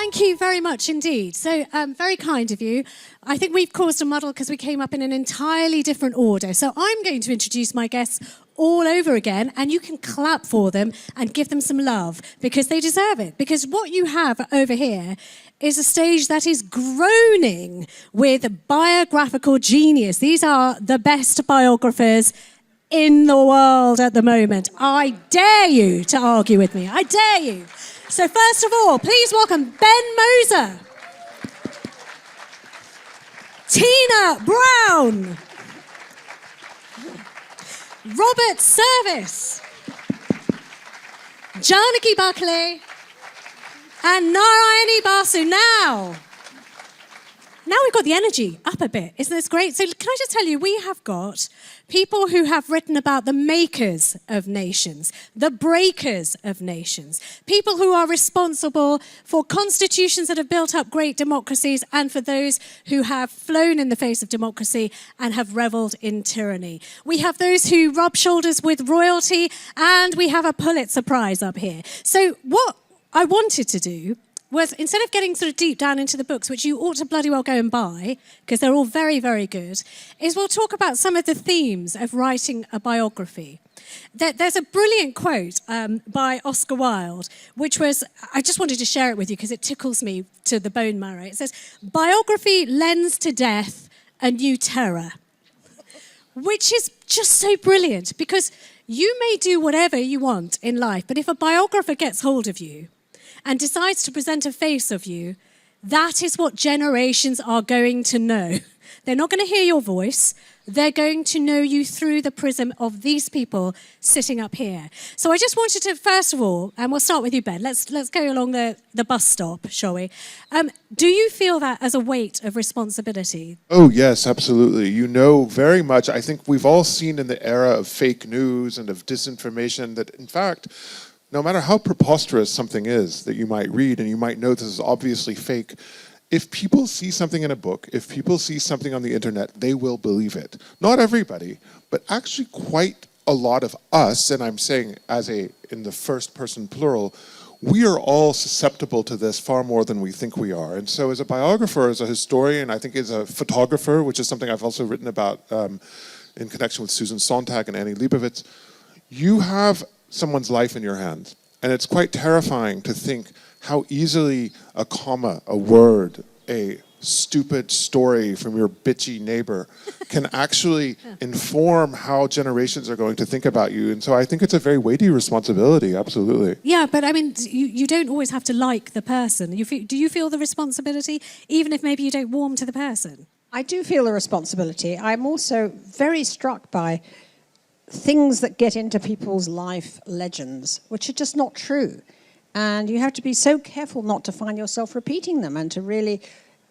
thank you very much indeed. So, very kind of you. I think we've caused a muddle because we came up in an entirely different order. So I'm going to introduce my guests all over again, and you can clap for them and give them some love because they deserve it. Because what you have over here is a stage that is groaning with biographical genius. These are the best biographers in the world at the moment. I dare you to argue with me. I dare you. So first of all, please welcome Ben Moser, Tina Brown, Robert Service, Janaki Bakhle, and Narayani Basu. Now we've got the energy up a bit. Isn't this great? So can I just tell you, we have got people who have written about the makers of nations, the breakers of nations, people who are responsible for constitutions that have built up great democracies and for those who have flown in the face of democracy and have revelled in tyranny. We have those who rub shoulders with royalty, and we have a Pulitzer Prize up here. So what I wanted to do was, instead of getting sort of deep down into the books, which you ought to bloody well go and buy, because they're all very, very good, is we'll talk about some of the themes of writing a biography. There's a brilliant quote by Oscar Wilde, which was, I just wanted to share it with you because it tickles me to the bone marrow. It says, "Biography lends to death a new terror," which is just so brilliant, because you may do whatever you want in life, but if a biographer gets hold of you and decides to present a face of you, that is what generations are going to know. They're not going to hear your voice. They're going to know you through the prism of these people sitting up here. So I just wanted to, first of all, and we'll start with you, Ben. Let's go along the bus stop, shall we? Do you feel that as a weight of responsibility? Oh, yes, absolutely. You know very much. I think we've all seen in the era of fake news and of disinformation that, in fact, no matter how preposterous something is that you might read, and you might know this is obviously fake, if people see something in a book, if people see something on the internet, they will believe it. Not everybody, but actually quite a lot of us, and I'm saying in the first person plural, we are all susceptible to this far more than we think we are. And so as a biographer, as a historian, I think as a photographer, which is something I've also written about in connection with Susan Sontag and Annie Leibovitz, you have someone's life in your hands. And it's quite terrifying to think how easily a comma, a word, a stupid story from your bitchy neighbor can actually inform how generations are going to think about you. And so I think it's a very weighty responsibility, absolutely. Yeah, but I mean, you don't always have to like the person. Do you feel the responsibility, even if maybe you don't warm to the person? I do feel the responsibility. I'm also very struck by things that get into people's life legends, which are just not true. And you have to be so careful not to find yourself repeating them and to really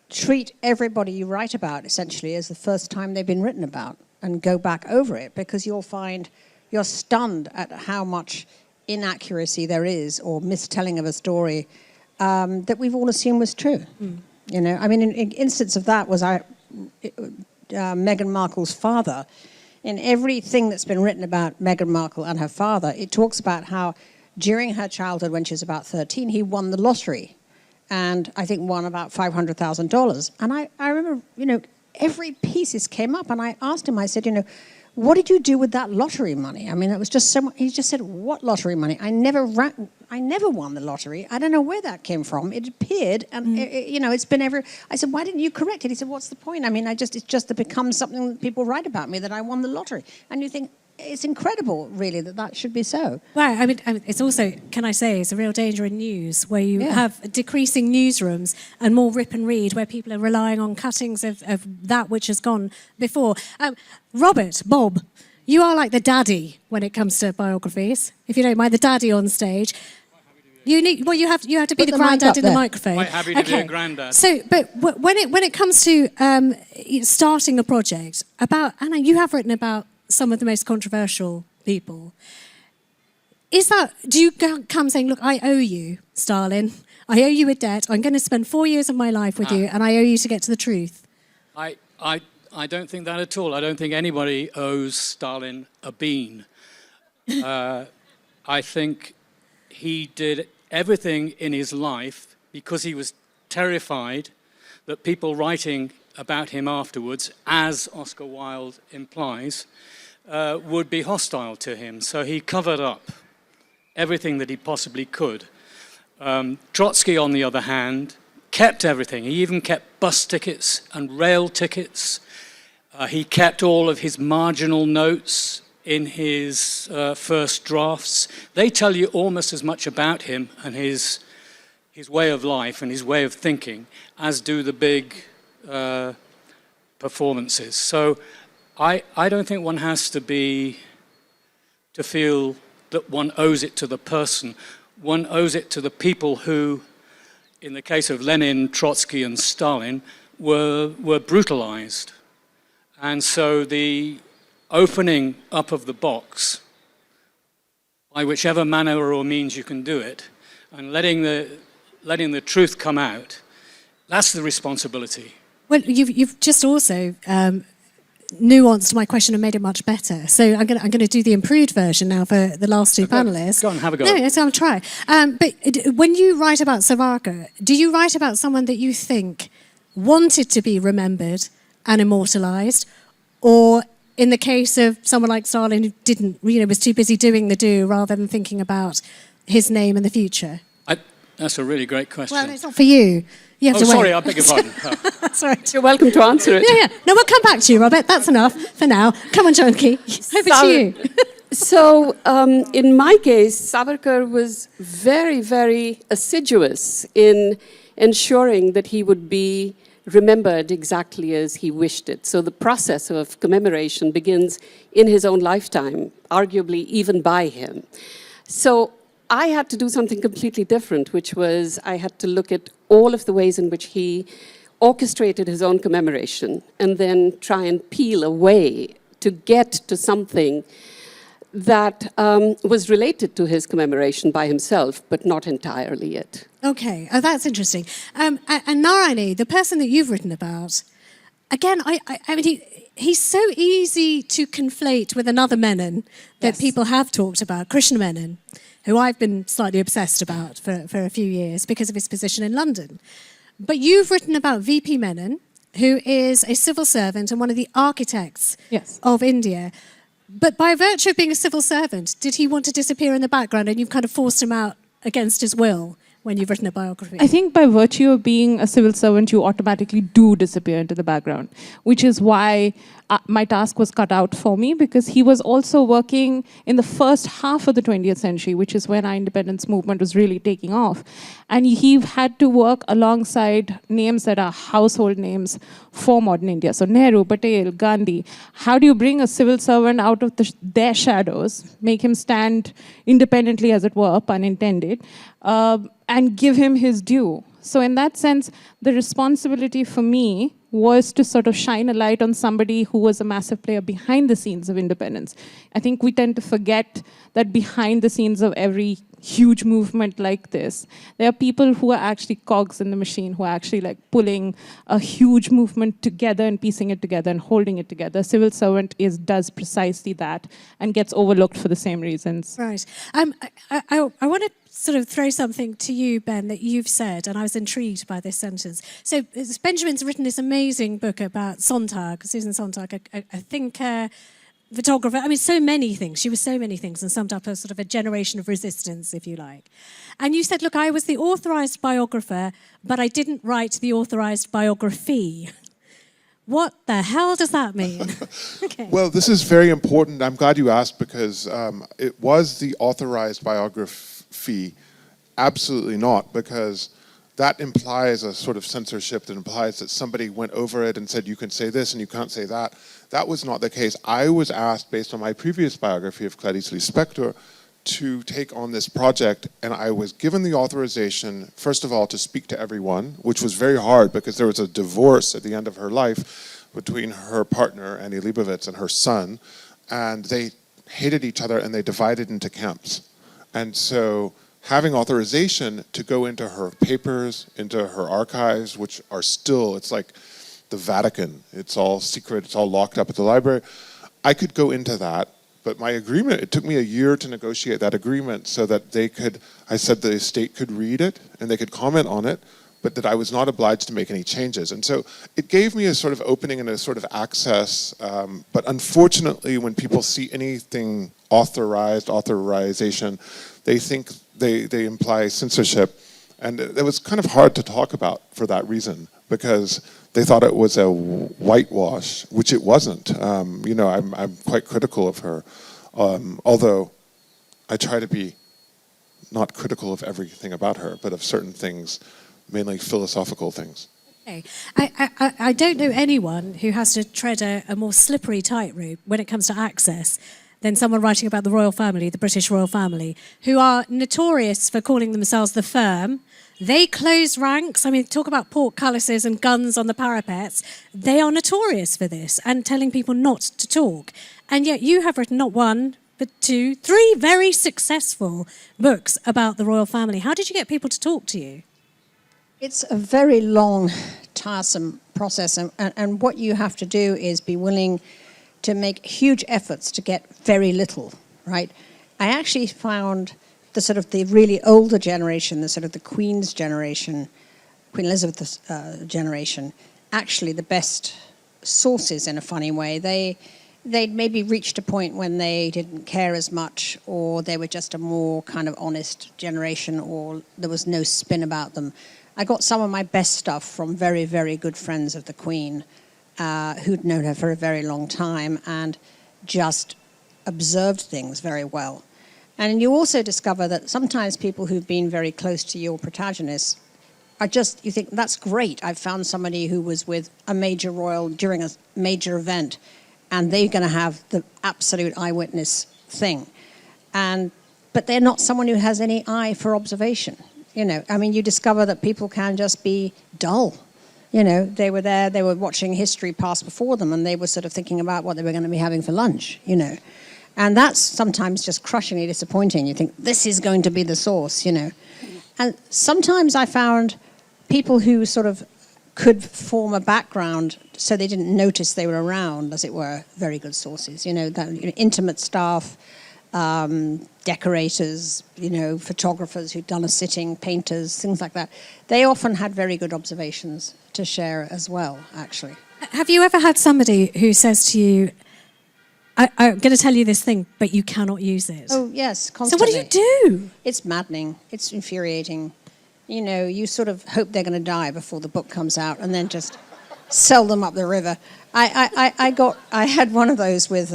treat everybody you write about, essentially, as the first time they've been written about and go back over it, because you'll find you're stunned at how much inaccuracy there is or mistelling of a story that we've all assumed was true. You know, I mean, an instance of that was Meghan Markle's father. In everything that's been written about Meghan Markle and her father, it talks about how during her childhood, when she was about 13, he won the lottery and I think won about $500,000. And I remember, you know, every piece came up, and I asked him, I said, you know, what did you do with that lottery money? I mean, it was just so much. He just said, what lottery money? I never won the lottery. I don't know where that came from. It appeared, and you know, it's been ever. I said, why didn't you correct it? He said, what's the point? I mean, it's just becomes something that people write about me, that I won the lottery. And you think, it's incredible, really, that should be so. Well, I mean, it's also, can I say, it's a real danger in news where you have decreasing newsrooms and more rip and read, where people are relying on cuttings of that which has gone before. Robert, Bob, you are like the daddy when it comes to biographies, if you don't mind, the daddy on stage. You have to be the granddad in the microphone. Quite happy to be a granddad. So, but when it comes to starting a project, Anna, you have written about some of the most controversial people. Do you come saying, look, I owe you, Stalin. I owe you a debt. I'm going to spend 4 years of my life with you, and I owe you to get to the truth. I don't think that at all. I don't think anybody owes Stalin a bean. I think he did everything in his life because he was terrified that people writing about him afterwards, as Oscar Wilde implies, would be hostile to him. So he covered up everything that he possibly could. Trotsky, on the other hand, kept everything. He even kept bus tickets and rail tickets. He kept all of his marginal notes in his first drafts. They tell you almost as much about him and his way of life and his way of thinking as do the big performances. So I don't think one has to feel that one owes it to the person. One owes it to the people who, in the case of Lenin, Trotsky, and Stalin, were brutalized. And so the opening up of the box, by whichever manner or means you can do it, and letting the truth come out, that's the responsibility. Well, you've just also nuanced my question and made it much better. So I'm going to do the improved version now for the last two panelists. Go on, have a go. No, I'll try. But when you write about Savarkar, do you write about someone that you think wanted to be remembered and immortalised, or in the case of someone like Stalin who didn't, was too busy doing the do rather than thinking about his name in the future? That's a really great question. Well, it's not for you. You have to wait. Sorry, I beg your pardon. Sorry. You're welcome to answer it. Yeah. No, we'll come back to you, Robert. That's enough for now. Come on, Janaki. Over to you. So, in my case, Savarkar was very, very assiduous in ensuring that he would be remembered exactly as he wished it. So the process of commemoration begins in his own lifetime, arguably even by him. So I had to do something completely different, which was I had to look at all of the ways in which he orchestrated his own commemoration and then try and peel away to get to something that was related to his commemoration by himself, but not entirely yet. Okay, that's interesting. And Narayani, the person that you've written about, again, I mean, he's so easy to conflate with another Menon that people have talked about, Krishna Menon, who I've been slightly obsessed about for a few years because of his position in London. But you've written about VP Menon, who is a civil servant and one of the architects of India. But by virtue of being a civil servant, did he want to disappear in the background and you've kind of forced him out against his will when you've written a biography? I think by virtue of being a civil servant, you automatically do disappear into the background, which is why my task was cut out for me, because he was also working in the first half of the 20th century, which is when our independence movement was really taking off. And he had to work alongside names that are household names for modern India. So Nehru, Patel, Gandhi. How do you bring a civil servant out of their shadows, make him stand independently, as it were, pun intended, and give him his due? So in that sense, the responsibility for me was to sort of shine a light on somebody who was a massive player behind the scenes of independence. I think we tend to forget that behind the scenes of every huge movement like this, there are people who are actually cogs in the machine, who are actually like pulling a huge movement together and piecing it together and holding it together. Civil servant does precisely that and gets overlooked for the same reasons. Right. I want to sort of throw something to you, Ben, that you've said, and I was intrigued by this sentence. So Benjamin's written this amazing book about Sontag, Susan Sontag, a thinker, photographer. I mean, so many things. She was so many things and summed up a sort of a generation of resistance, if you like. And you said, look, I was the authorised biographer, but I didn't write the authorised biography. What the hell does that mean? Okay. Well, this is very important. I'm glad you asked, because it was the authorized biography. Absolutely not, because that implies a sort of censorship that implies that somebody went over it and said, you can say this and you can't say that. That was not the case. I was asked, based on my previous biography of Clarice Lispector, to take on this project, and I was given the authorization, first of all, to speak to everyone, which was very hard because there was a divorce at the end of her life between her partner, Annie Leibovitz, and her son, and they hated each other and they divided into camps. And so having authorization to go into her papers, into her archives, which are still, it's like the Vatican. It's all secret, it's all locked up at the library. I could go into that, but my agreement, it took me a year to negotiate that agreement so that they could, I said the estate could read it and they could comment on it, but that I was not obliged to make any changes. And so it gave me a sort of opening and a sort of access, but unfortunately when people see anything authorization, they think they imply censorship. And it was kind of hard to talk about for that reason, because they thought it was a whitewash, which it wasn't. You know, I'm quite critical of her, although I try to be not critical of everything about her, but of certain things, mainly philosophical things. Okay. I don't know anyone who has to tread a more slippery tightrope when it comes to access than someone writing about the royal family, the British royal family, who are notorious for calling themselves the firm. They close ranks. I mean, talk about portcullises and guns on the parapets. They are notorious for this and telling people not to talk. And yet you have written not one, but 2, 3 very successful books about the royal family. How did you get people to talk to you? It's a very long, tiresome process, and what you have to do is be willing to make huge efforts to get very little, right? I actually found the sort of the really older generation, the sort of the Queen's generation, Queen Elizabeth's generation, actually the best sources in a funny way. They'd maybe reached a point when they didn't care as much, or they were just a more kind of honest generation, or there was no spin about them. I got some of my best stuff from very, very good friends of the Queen who'd known her for a very long time and just observed things very well. And you also discover that sometimes people who've been very close to your protagonists are just, you think, that's great. I've found somebody who was with a major royal during a major event, and they're going to have the absolute eyewitness thing. But they're not someone who has any eye for observation. You know, I mean, you discover that people can just be dull. You know, they were there, they were watching history pass before them, and they were sort of thinking about what they were going to be having for lunch, you know. And that's sometimes just crushingly disappointing. You think, this is going to be the source, you know. And sometimes I found people who sort of could form a background so they didn't notice they were around, as it were, very good sources. You know, intimate staff, decorators, you know, photographers who'd done a sitting, painters, things like that. They often had very good observations to share as well, actually. Have you ever had somebody who says to you, I'm going to tell you this thing, but you cannot use it? Oh, yes, constantly. So what do you do? It's maddening. It's infuriating. You know, you sort of hope they're going to die before the book comes out and then just sell them up the river. I had one of those with...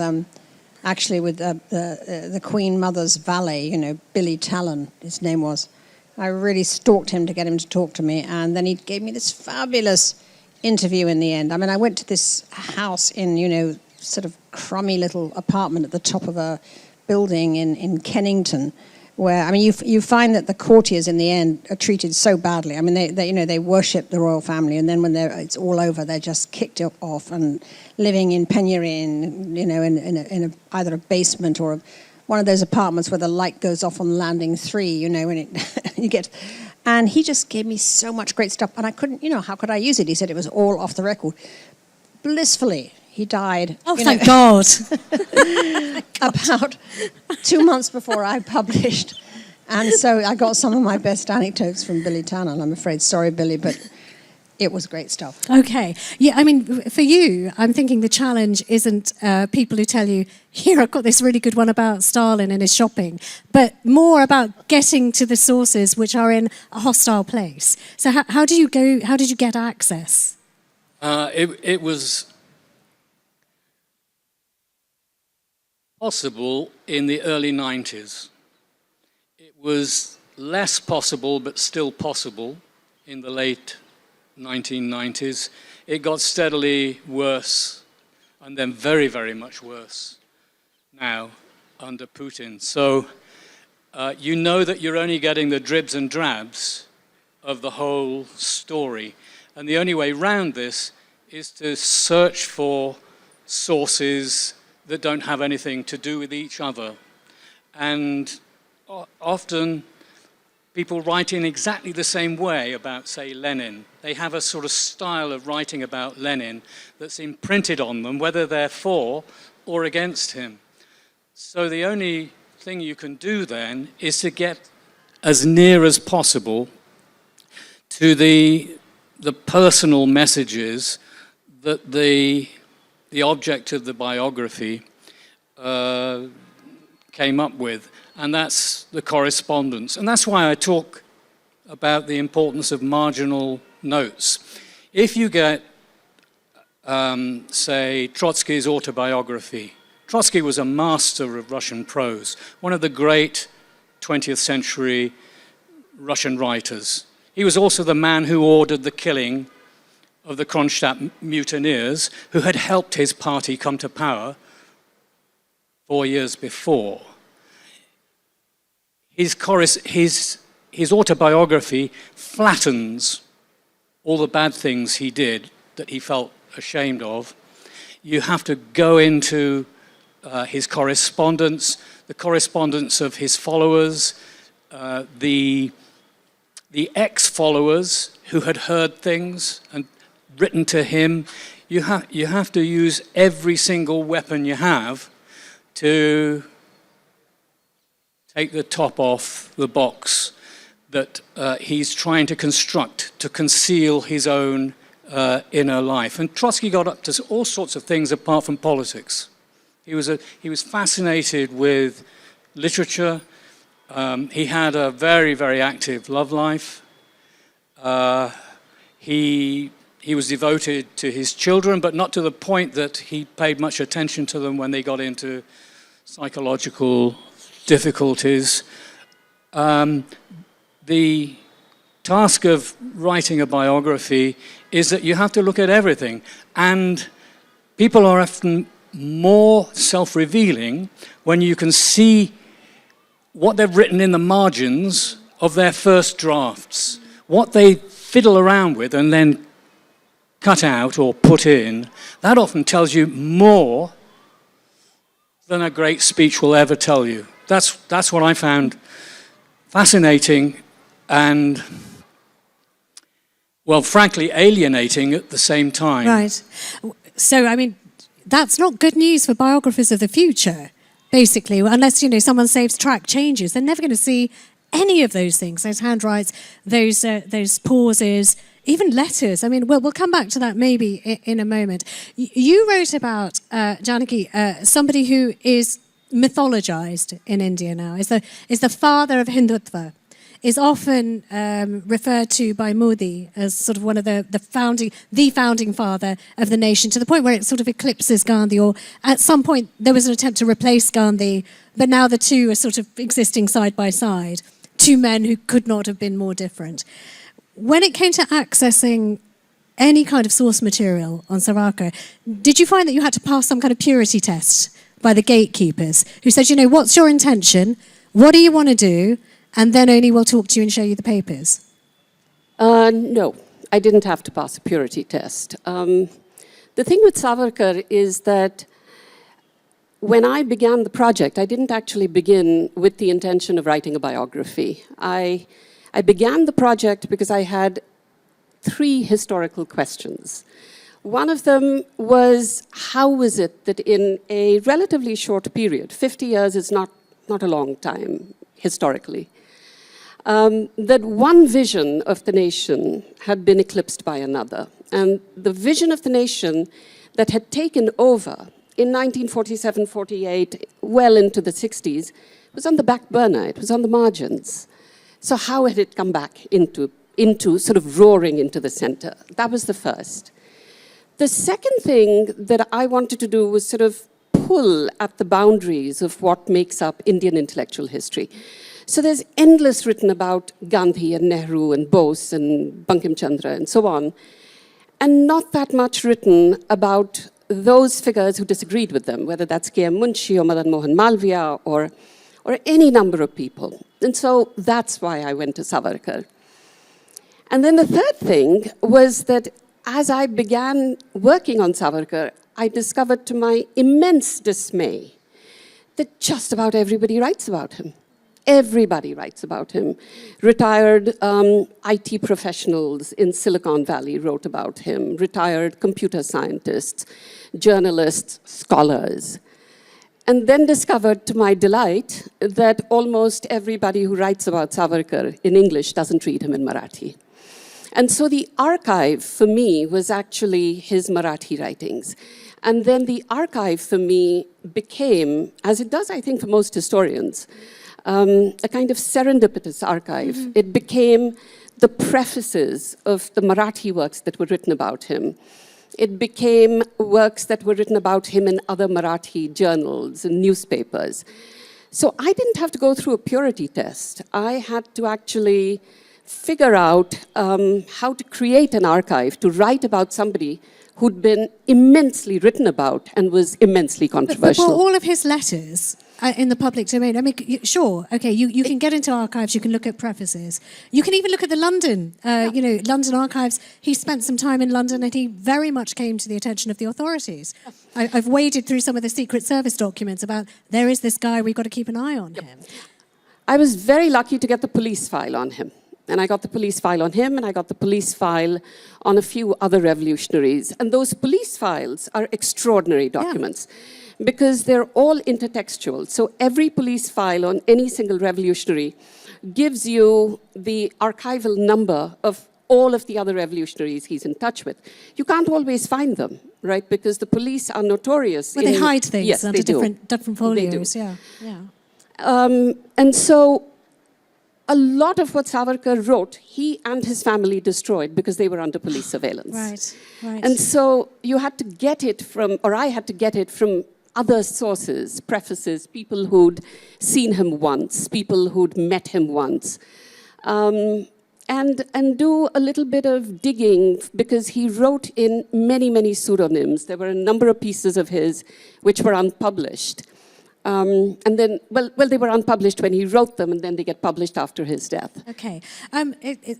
actually with the Queen Mother's valet, you know, Billy Talon, his name was. I really stalked him to get him to talk to me, and then he gave me this fabulous interview in the end. I mean, I went to this house in, you know, sort of crummy little apartment at the top of a building in Kennington, where, I mean, you find that the courtiers in the end are treated so badly. I mean, they you know, they worship the royal family, and then when it's all over, they're just kicked off and living in penury, you know, in either a basement or one of those apartments where the light goes off on landing 3, you know, and he just gave me so much great stuff, and I couldn't, you know, how could I use it? He said it was all off the record. Blissfully, he died. Oh, thank God. About 2 months before I published. And so I got some of my best anecdotes from Billy Talon, I'm afraid. Sorry, Billy, but it was great stuff. Okay. Yeah, I mean, for you, I'm thinking the challenge isn't people who tell you, here, I've got this really good one about Stalin and his shopping, but more about getting to the sources which are in a hostile place. So how did you get access? It was possible in the early 90s. It was less possible, but still possible, in the late 1990s. It got steadily worse, and then very, very much worse now under Putin. So you know that you're only getting the dribs and drabs of the whole story. And the only way around this is to search for sources that don't have anything to do with each other. And often people write in exactly the same way about, say, Lenin. They have a sort of style of writing about Lenin that's imprinted on them, whether they're for or against him. So the only thing you can do then is to get as near as possible to the personal messages that the object of the biography came up with, and that's the correspondence. And that's why I talk about the importance of marginal notes. If you get, say, Trotsky's autobiography, Trotsky was a master of Russian prose, one of the great 20th century Russian writers. He was also the man who ordered the killing of the Kronstadt mutineers, who had helped his party come to power 4 years before. His autobiography flattens all the bad things he did that he felt ashamed of. You have to go into his correspondence, the correspondence of his followers, the ex-followers who had heard things and written to him. You have to use every single weapon you have to take the top off the box that he's trying to construct to conceal his own inner life. And Trotsky got up to all sorts of things apart from politics. He was fascinated with literature. He had a very, very active love life. He was devoted to his children, but not to the point that he paid much attention to them when they got into psychological difficulties. The task of writing a biography is that you have to look at everything, and people are often more self-revealing when you can see what they've written in the margins of their first drafts, what they fiddle around with and then cut out or put in. That often tells you more than a great speech will ever tell you. That's what I found fascinating and, well, frankly, alienating at the same time. Right. So, I mean, that's not good news for biographers of the future, basically, unless, someone saves track changes. They're never going to see any of those things, those handwrites, those pauses, even letters. I mean, we'll come back to that maybe in a moment. You wrote about, Janaki, somebody who is mythologized in India now, is the father of Hindutva, is often referred to by Modi as sort of one of the founding father of the nation, to the point where it sort of eclipses Gandhi, or at some point there was an attempt to replace Gandhi, but now the two are sort of existing side by side, two men who could not have been more different. When it came to accessing any kind of source material on Savarkar, did you find that you had to pass some kind of purity test by the gatekeepers who said, what's your intention? What do you want to do? And then only we'll talk to you and show you the papers? No, I didn't have to pass a purity test. The thing with Savarkar is that when I began the project, I didn't actually begin with the intention of writing a biography. I began the project because I had 3 historical questions. One of them was, how was it that in a relatively short period, 50 years is not a long time historically, that one vision of the nation had been eclipsed by another. And the vision of the nation that had taken over in 1947-48, well into the 60s, was on the back burner, it was on the margins. So how had it come back into sort of roaring into the center? That was the first. The second thing that I wanted to do was sort of pull at the boundaries of what makes up Indian intellectual history. So there's endless written about Gandhi and Nehru and Bose and Bankim Chandra and so on, and not that much written about those figures who disagreed with them, whether that's K.M. Munshi or Madan Mohan Malviya or any number of people. And so that's why I went to Savarkar. And then the third thing was that as I began working on Savarkar, I discovered to my immense dismay that just about everybody writes about him. Everybody writes about him. Retired IT professionals in Silicon Valley wrote about him. Retired computer scientists, journalists, scholars. And then discovered, to my delight, that almost everybody who writes about Savarkar in English doesn't read him in Marathi. And so the archive for me was actually his Marathi writings. And then the archive for me became, as it does, I think, for most historians, a kind of serendipitous archive. It became the prefaces of the Marathi works that were written about him. It became works that were written about him in other Marathi journals and newspapers. So I didn't have to go through a purity test. I had to actually figure out how to create an archive, to write about somebody who'd been immensely written about and was immensely controversial. But were all of his letters in the public domain? I mean, sure, okay, you can get into archives, you can look at prefaces. You can even look at the London, London archives. He spent some time in London and he very much came to the attention of the authorities. I've waded through some of the Secret Service documents about there is this guy, we've got to keep an eye on him. I was very lucky to get the police file on him. And I got the police file on him, and I got the police file on a few other revolutionaries. And those police files are extraordinary documents because they're all intertextual. So every police file on any single revolutionary gives you the archival number of all of the other revolutionaries he's in touch with. You can't always find them, right? Because the police are notorious. Well, they hide things under they different folios. They do. Yeah. And so a lot of what Savarkar wrote, he and his family destroyed because they were under police surveillance. Right. And so you had to get it from, or I had to get it from other sources, prefaces, people who'd seen him once, people who'd met him once, and do a little bit of digging because he wrote in many, many pseudonyms. There were a number of pieces of his which were unpublished. And then, well, they were unpublished when he wrote them, and then they get published after his death. Okay.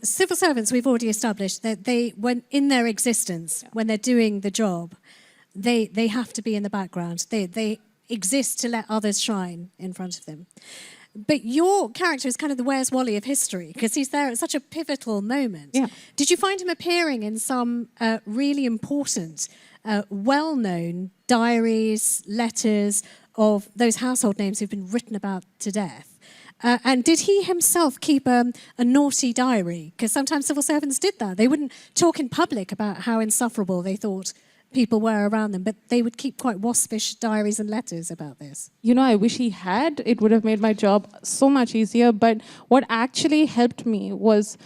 Civil servants, we've already established that when in their existence, when they're doing the job, they have to be in the background. They exist to let others shine in front of them. But your character is kind of the Where's Wally of history, because he's there at such a pivotal moment. Yeah. Did you find him appearing in some really important, well-known diaries, letters of those household names who've been written about to death? And did he himself keep a naughty diary? Because sometimes civil servants did that. They wouldn't talk in public about how insufferable they thought people were around them, but they would keep quite waspish diaries and letters about this. You know, I wish he had. It would have made my job so much easier. But what actually helped me was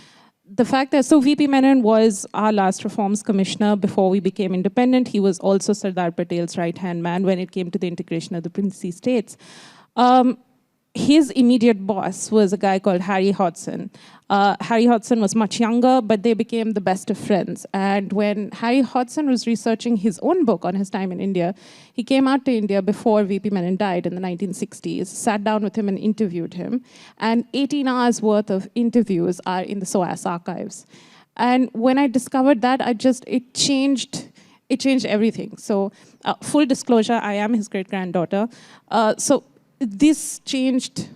the fact that, so VP Menon was our last reforms commissioner before we became independent. He was also Sardar Patel's right-hand man when it came to the integration of the princely states. His immediate boss was a guy called Harry Hodgson. Harry Hodgson was much younger, but they became the best of friends. And when Harry Hodgson was researching his own book on his time in India, he came out to India before VP Menon died in the 1960s, sat down with him and interviewed him. And 18 hours worth of interviews are in the SOAS archives. And when I discovered that, it changed everything. So full disclosure, I am his great-granddaughter. So this changed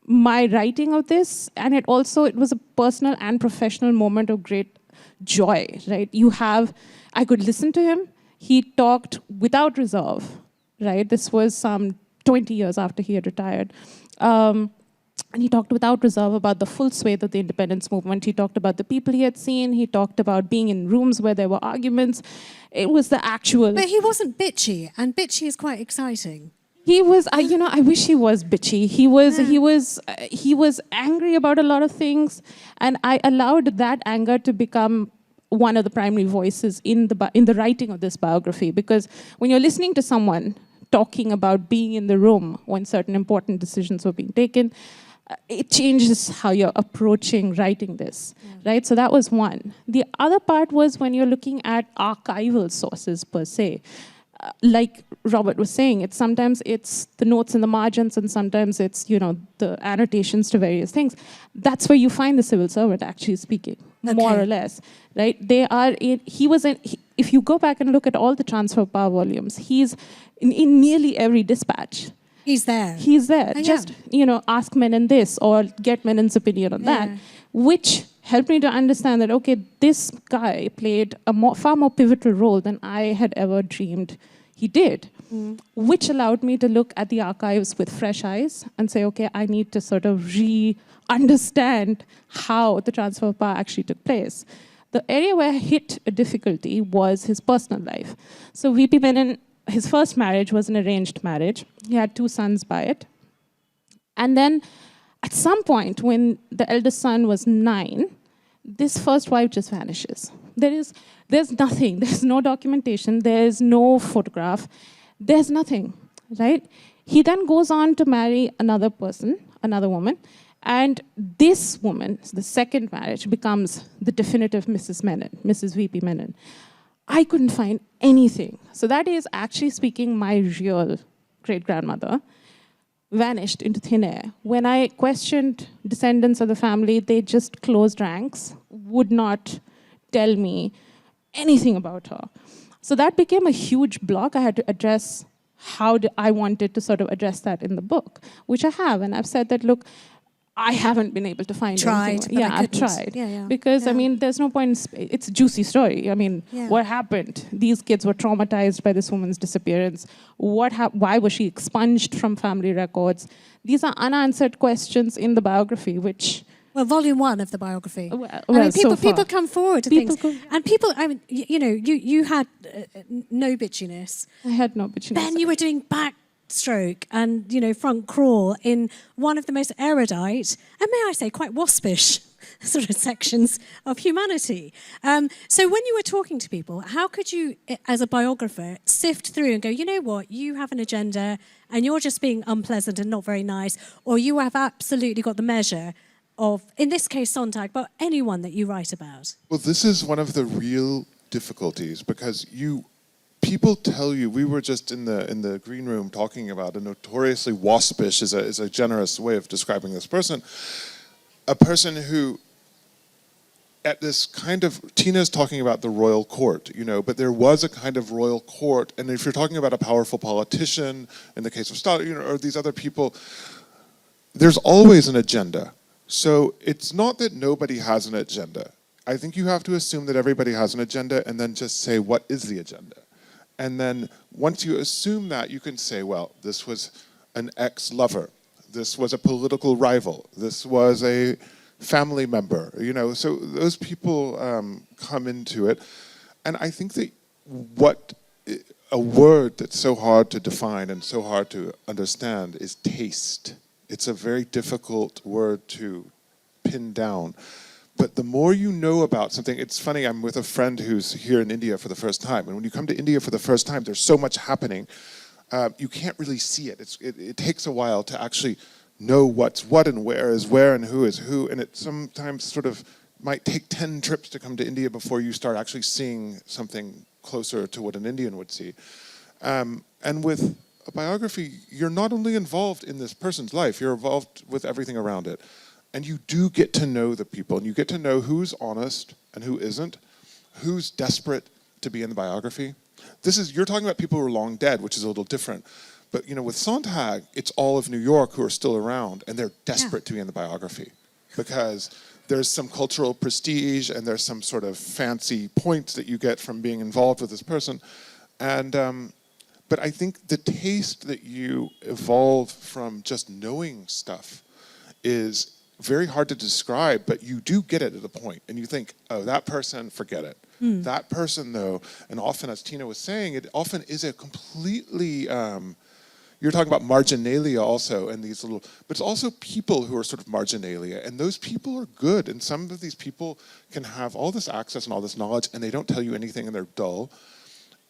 my writing of this, and it was a personal and professional moment of great joy, right? I could listen to him. He talked without reserve, right? This was some 20 years after he had retired. And he talked without reserve about the full swathe of the independence movement. He talked about the people he had seen. He talked about being in rooms where there were arguments. It was the actual... But he wasn't bitchy, and bitchy is quite exciting. He was, I wish he was bitchy. He was angry about a lot of things, and I allowed that anger to become one of the primary voices in the writing of this biography. Because when you're listening to someone talking about being in the room when certain important decisions were being taken, it changes how you're approaching writing this, right? So that was one. The other part was when you're looking at archival sources per se. Like Robert was saying, sometimes it's the notes in the margins, and sometimes it's, the annotations to various things. That's where you find the civil servant actually speaking, more or less, right? If you go back and look at all the transfer power volumes, he's in nearly every dispatch. He's there. He's there. Just, ask Menon this or get Menon's opinion on that, which helped me to understand that, okay, this guy played a far more pivotal role than I had ever dreamed he did, which allowed me to look at the archives with fresh eyes and say, okay, I need to sort of understand how the transfer of power actually took place. The area where I hit a difficulty was his personal life. So VP Menon, his first marriage was an arranged marriage. He had 2 sons by it. And then at some point, when the eldest son was 9, this first wife just vanishes. There's nothing. There's no documentation. There's no photograph. There's nothing, right? He then goes on to marry another person, another woman, and this woman, the second marriage, becomes the definitive Mrs. Menon, Mrs. VP Menon. I couldn't find anything. So that is, actually speaking, my real great-grandmother vanished into thin air. When I questioned descendants of the family, they just closed ranks, would not tell me anything about her. So that became a huge block. I had to address how I wanted to sort of address that in the book, which I have. And I've said that, look, I haven't been able to find anything. Yeah, I tried. Yeah. Because, I mean, there's no point, it's a juicy story. I mean, Yeah. what happened? These kids were traumatized by this woman's disappearance. Why was she expunged from family records? These are unanswered questions in the biography, which... Well, volume 1 of the biography. Well, I mean, so far. people come forward to People things. And people, I mean, you know, you had no bitchiness. I had no bitchiness. Then you were doing backstroke and, you know, front crawl in one of the most erudite, and may I say, quite waspish sort of sections of humanity. So when you were talking to people, how could you, as a biographer, sift through and go, you know what, you have an agenda and you're just being unpleasant and not very nice, or you have absolutely got the measure of, in this case, Sontag, but anyone that you write about? Well, this is one of the real difficulties, because people tell you, we were just in the green room talking about a notoriously waspish is a generous way of describing this person, a person who, at this kind of, Tina's talking about the royal court, you know, but there was a kind of royal court, and if you're talking about a powerful politician, in the case of Stalin, you know, or these other people, there's always an agenda. So it's not that nobody has an agenda. I think you have to assume that everybody has an agenda and then just say, what is the agenda? And then once you assume that, you can say, well, this was an ex-lover. This was a political rival. This was a family member. You know, so those people come into it. And I think that a word that's so hard to define and so hard to understand is taste. It's a very difficult word to pin down. But the more you know about something, it's funny, I'm with a friend who's here in India for the first time. And when you come to India for the first time, there's so much happening. You can't really see it. It takes a while to actually know what's what and where is where and who is who. And it sometimes sort of might take 10 trips to come to India before you start actually seeing something closer to what an Indian would see. And with a biography, you're not only involved in this person's life, you're involved with everything around it. And you do get to know the people, and you get to know who's honest and who isn't, who's desperate to be in the biography. You're talking about people who are long dead, which is a little different. But you know, with Sontag, it's all of New York who are still around, and they're desperate to be in the biography because there's some cultural prestige and there's some sort of fancy points that you get from being involved with this person. And but I think the taste that you evolve from just knowing stuff is very hard to describe, but you do get it at a point. And you think, oh, that person, forget it. That person, though, and often, as Tina was saying, it often is a completely, you're talking about marginalia also, and these little, but it's also people who are sort of marginalia, and those people are good. And some of these people can have all this access and all this knowledge, and they don't tell you anything, and they're dull.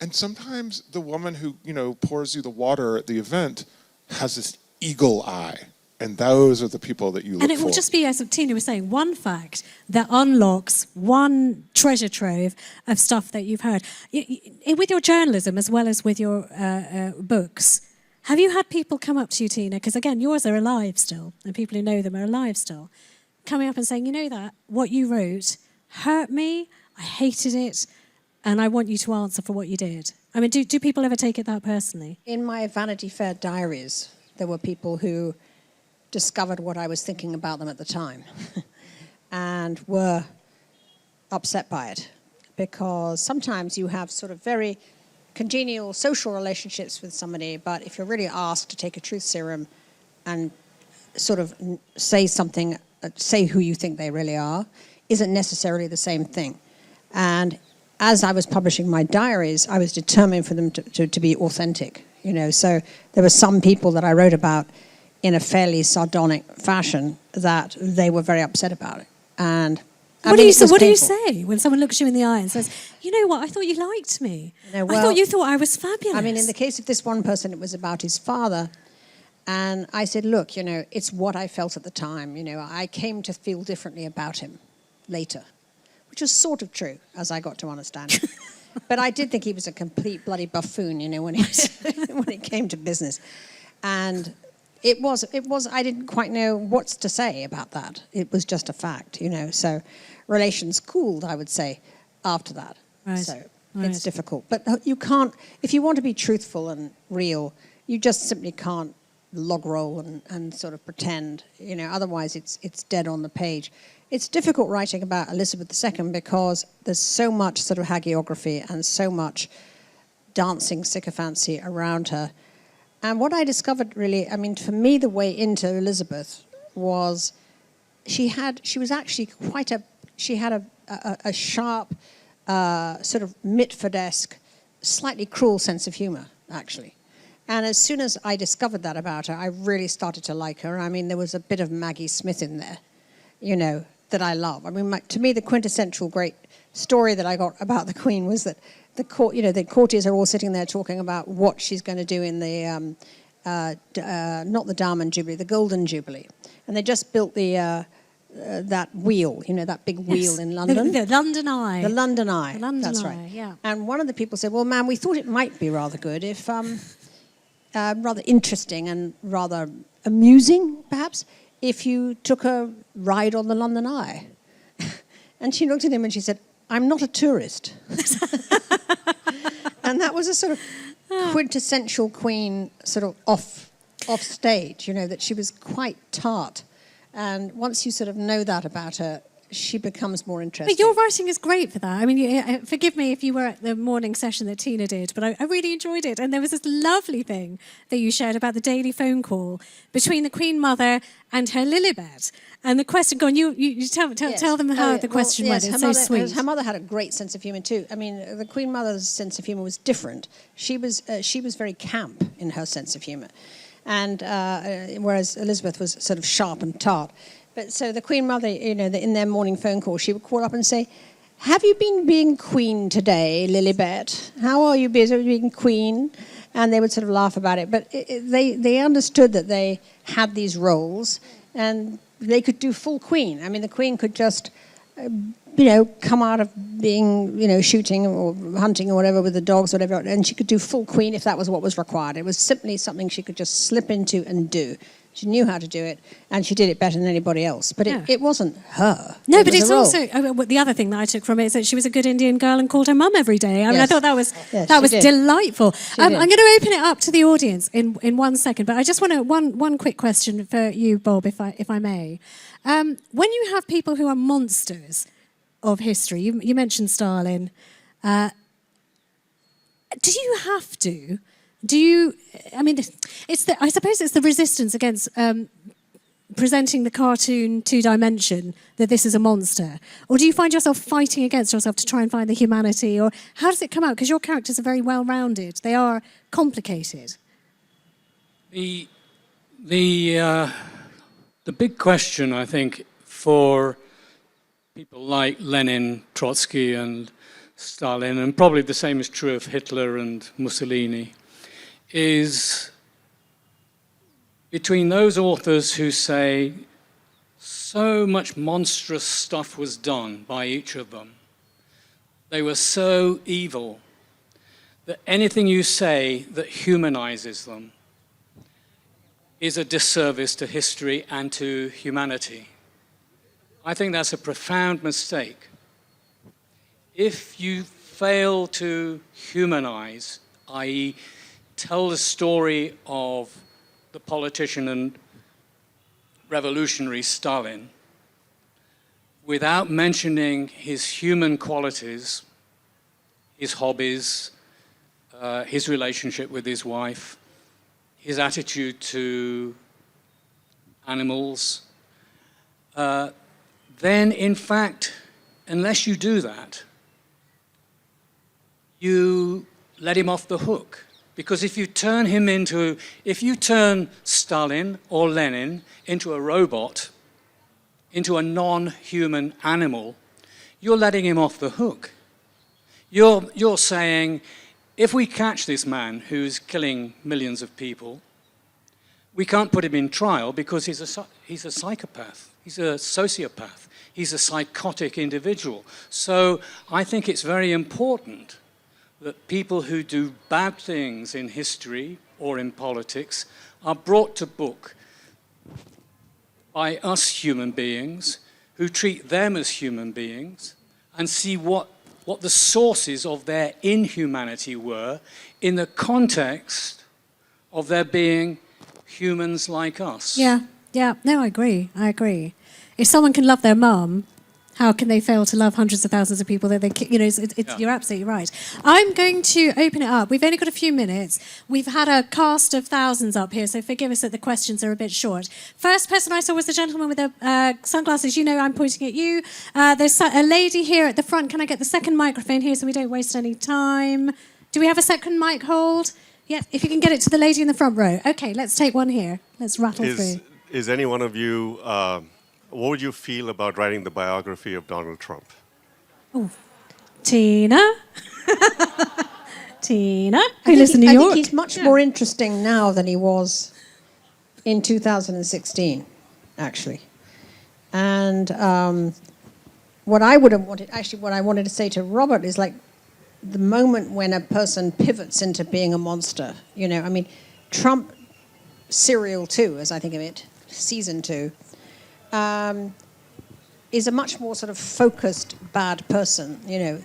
And sometimes the woman who, you know, pours you the water at the event has this eagle eye. And those are the people that you look for. And it will just be, as Tina was saying, one fact that unlocks one treasure trove of stuff that you've heard. With your journalism as well as with your books, have you had people come up to you, Tina, because again, yours are alive still, and people who know them are alive still, coming up and saying, you know that, what you wrote hurt me, I hated it, and I want you to answer for what you did. I mean, do people ever take it that personally? In my Vanity Fair diaries, there were people who discovered what I was thinking about them at the time and were upset by it, because sometimes you have sort of very congenial social relationships with somebody, but if you're really asked to take a truth serum and sort of say something, say who you think they really are, isn't necessarily the same thing. And as I was publishing my diaries, I was determined for them to be authentic, you know. So there were some people that I wrote about in a fairly sardonic fashion that they were very upset about it. And what do you say when someone looks you in the eye and says, you know what, I thought you liked me. I thought you thought I was fabulous. I mean, in the case of this one person, it was about his father. And I said, look, you know, it's what I felt at the time. You know, I came to feel differently about him later, which was sort of true, as I got to understand it. But I did think he was a complete bloody buffoon, you know, when it came to business. And it was, I didn't quite know what to say about that. It was just a fact, you know. So relations cooled, I would say, after that. Right. So it's difficult. But you can't, if you want to be truthful and real, you just simply can't log roll and sort of pretend, you know, otherwise it's dead on the page. It's difficult writing about Elizabeth II because there's so much sort of hagiography and so much dancing sycophancy around her. And what I discovered really, I mean, for me, the way into Elizabeth was she was actually she had a sharp, sort of Mitfordesque, slightly cruel sense of humor, actually. And as soon as I discovered that about her, I really started to like her. I mean, there was a bit of Maggie Smith in there, you know, that I love. I mean, to me, the quintessential great story that I got about the Queen was that the courtiers are all sitting there talking about what she's going to do in the, not the Diamond Jubilee, the Golden Jubilee. And they just built the that wheel, you know, that big wheel in London. The London Eye. The London Eye. The London That's Eye, right. yeah. And one of the people said, well, ma'am, we thought it might be rather good if, rather interesting and rather amusing, perhaps, if you took a ride on the London Eye. And she looked at him and she said, I'm not a tourist. And that was a sort of quintessential Queen sort of off stage, you know, that she was quite tart. And once you sort of know that about her, she becomes more interesting. But your writing is great for that. I mean, forgive me if you were at the morning session that Tina did, but I really enjoyed it. And there was this lovely thing that you shared about the daily phone call between the Queen Mother and her Lilibet. And the question, go on, you tell them how the question went. It's so sweet. Her mother had a great sense of humour too. I mean, the Queen Mother's sense of humour was different. She was very camp in her sense of humour. And whereas Elizabeth was sort of sharp and tart. But so the Queen Mother, you know, in their morning phone call, she would call up and say, have you been being Queen today, Lilibet? How are you being Queen? And they would sort of laugh about it. But they understood that they had these roles and they could do full Queen. I mean, the Queen could just, you know, come out of being, you know, shooting or hunting or whatever with the dogs or whatever, and she could do full Queen if that was what was required. It was simply something she could just slip into and do. She knew how to do it, and she did it better than anybody else. But it wasn't her. No, but it's also the other thing that I took from it is that she was a good Indian girl and called her mum every day. I mean, I thought that was delightful. I'm going to open it up to the audience in 1 second, but I just want one quick question for you, Bob, if I may. When you have people who are monsters of history, you mentioned Stalin. Do you have to? Do you? I mean, I suppose it's the resistance against presenting the cartoon two-dimension that this is a monster, or do you find yourself fighting against yourself to try and find the humanity, or how does it come out? Because your characters are very well-rounded; they are complicated. The big question, I think, for people like Lenin, Trotsky, and Stalin, and probably the same is true of Hitler and Mussolini, is between those authors who say so much monstrous stuff was done by each of them. They were so evil that anything you say that humanizes them is a disservice to history and to humanity. I think that's a profound mistake. If you fail to humanize, i.e., tell the story of the politician and revolutionary Stalin without mentioning his human qualities, his hobbies, his relationship with his wife, his attitude to animals, then in fact, unless you do that, you let him off the hook. Because if you turn Stalin or Lenin into a robot, into a non-human animal, you're letting him off the hook. You're saying, if we catch this man who's killing millions of people, we can't put him in trial because he's a psychopath, he's a sociopath, he's a psychotic individual. So I think it's very important that people who do bad things in history or in politics are brought to book by us human beings who treat them as human beings and see what the sources of their inhumanity were in the context of their being humans like us. Yeah. No, I agree. If someone can love their mum, how can they fail to love hundreds of thousands of people that they, you're absolutely right. I'm going to open it up. We've only got a few minutes. We've had a cast of thousands up here, so forgive us that the questions are a bit short. First person I saw was the gentleman with the sunglasses. You know I'm pointing at you. There's a lady here at the front. Can I get the second microphone here so we don't waste any time? Do we have a second mic hold? Yeah, if you can get it to the lady in the front row. Okay, let's take one here. Let's rattle through. Is any one of you... what would you feel about writing the biography of Donald Trump? Oh, Tina? Tina? Who lives in New York? I think he's much more interesting now than he was in 2016, actually. And what I wanted to say to Robert is like the moment when a person pivots into being a monster. Trump Serial 2, as I think of it, season 2, is a much more sort of focused bad person,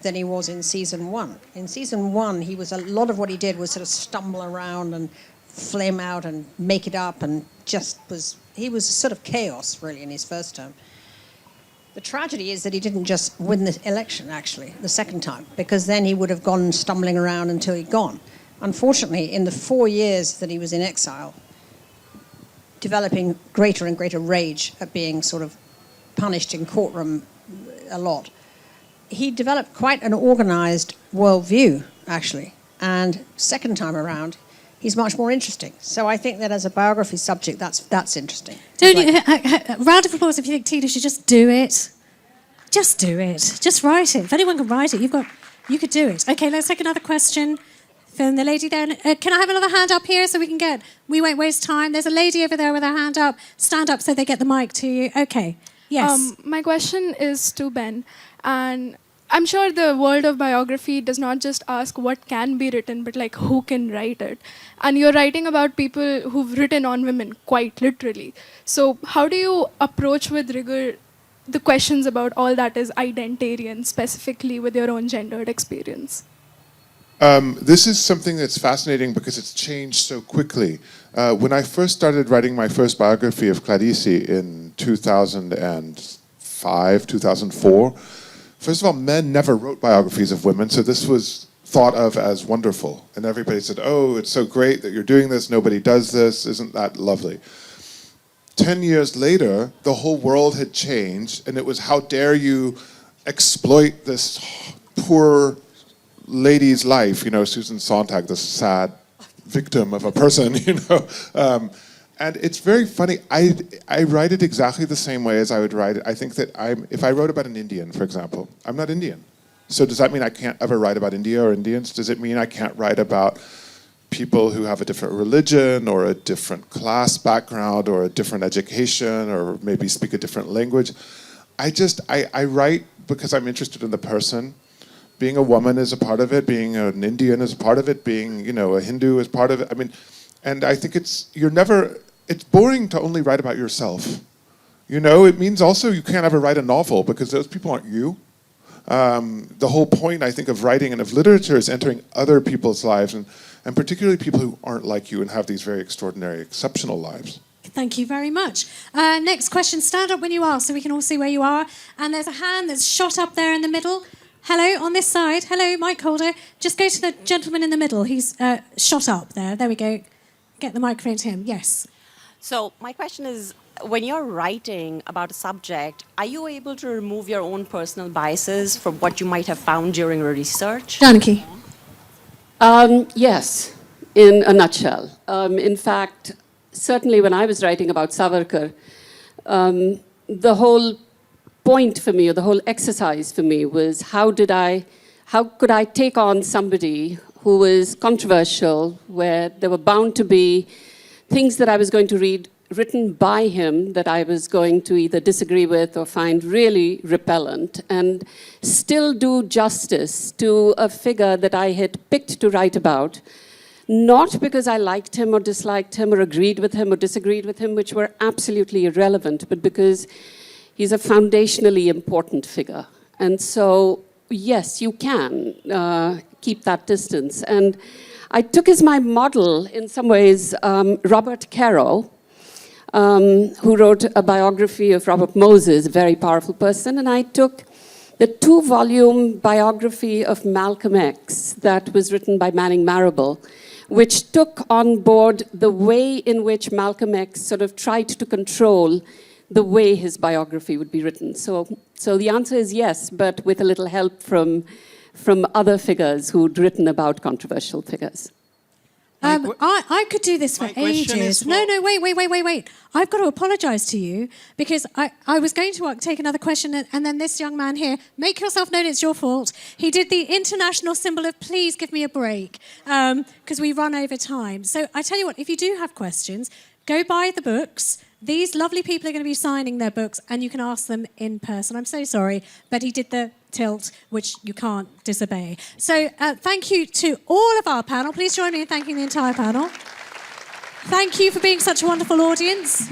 than he was in season 1. In season 1, a lot of what he did was sort of stumble around and flame out and make it up, and he was sort of chaos really in his first term. The tragedy is that he didn't just win the election, actually, the second time, because then he would have gone stumbling around until he'd gone. Unfortunately, in the 4 years that he was in exile, developing greater and greater rage at being sort of punished in courtroom a lot, he developed quite an organized worldview, actually. And second time around, he's much more interesting. So I think that as a biography subject, that's interesting. Round of applause if you think Tina should just do it. Just do it. Just write it. If anyone can write it, you could do it. Okay, let's take another question. From the lady there. Can I have another hand up here so we won't waste time? There's a lady over there with her hand up. Stand up so they get the mic to you. Okay. Yes. My question is to Ben. And I'm sure the world of biography does not just ask what can be written, but like who can write it. And you're writing about people who've written on women, quite literally. So how do you approach with rigor the questions about all that is identitarian, specifically with your own gendered experience? This is something that's fascinating because it's changed so quickly. When I first started writing my first biography of Clarice in 2005, 2004, first of all, men never wrote biographies of women, so this was thought of as wonderful. And everybody said, oh, it's so great that you're doing this, nobody does this, isn't that lovely? 10 years later, the whole world had changed, and it was, how dare you exploit this poor lady's life, Susan Sontag, this sad victim of a person, and it's very funny. I write it exactly the same way as I would write it. I think that if I wrote about an Indian, for example, I'm not Indian. So does that mean I can't ever write about India or Indians? Does it mean I can't write about people who have a different religion or a different class background or a different education or maybe speak a different language? I write because I'm interested in the person. Being a woman is a part of it. Being an Indian is a part of it. Being, a Hindu is part of it. And I think it's boring to only write about yourself. It means also you can't ever write a novel because those people aren't you. The whole point, I think, of writing and of literature is entering other people's lives, and particularly people who aren't like you and have these very extraordinary, exceptional lives. Thank you very much. Next question. Stand up when you are so we can all see where you are. And there's a hand that's shot up there in the middle. Hello, on this side. Hello, mic holder. Just go to the gentleman in the middle. He's shot up there. There we go. Get the microphone to him. Yes. So my question is, when you're writing about a subject, are you able to remove your own personal biases from what you might have found during your research? Janaki. Yes, in a nutshell. In fact, certainly when I was writing about Savarkar, the whole point for me, or the whole exercise for me, was how could I take on somebody who was controversial, where there were bound to be things that I was going to read written by him that I was going to either disagree with or find really repellent, and still do justice to a figure that I had picked to write about, not because I liked him or disliked him or agreed with him or disagreed with him, which were absolutely irrelevant, but because he's a foundationally important figure. And so, yes, you can keep that distance. And I took as my model, in some ways, Robert Caro, who wrote a biography of Robert Moses, a very powerful person, and I took the 2-volume biography of Malcolm X that was written by Manning Marable, which took on board the way in which Malcolm X sort of tried to control the way his biography would be written. So the answer is yes, but with a little help from other figures who'd written about controversial figures. I could do this for ages. No, wait. I've got to apologise to you because I was going to take another question and then this young man here, make yourself known, it's your fault. He did the international symbol of please give me a break because we run over time. So I tell you what, if you do have questions, go buy the books. These lovely people are going to be signing their books and you can ask them in person. I'm so sorry, but he did the tilt, which you can't disobey. So thank you to all of our panel. Please join me in thanking the entire panel. Thank you for being such a wonderful audience.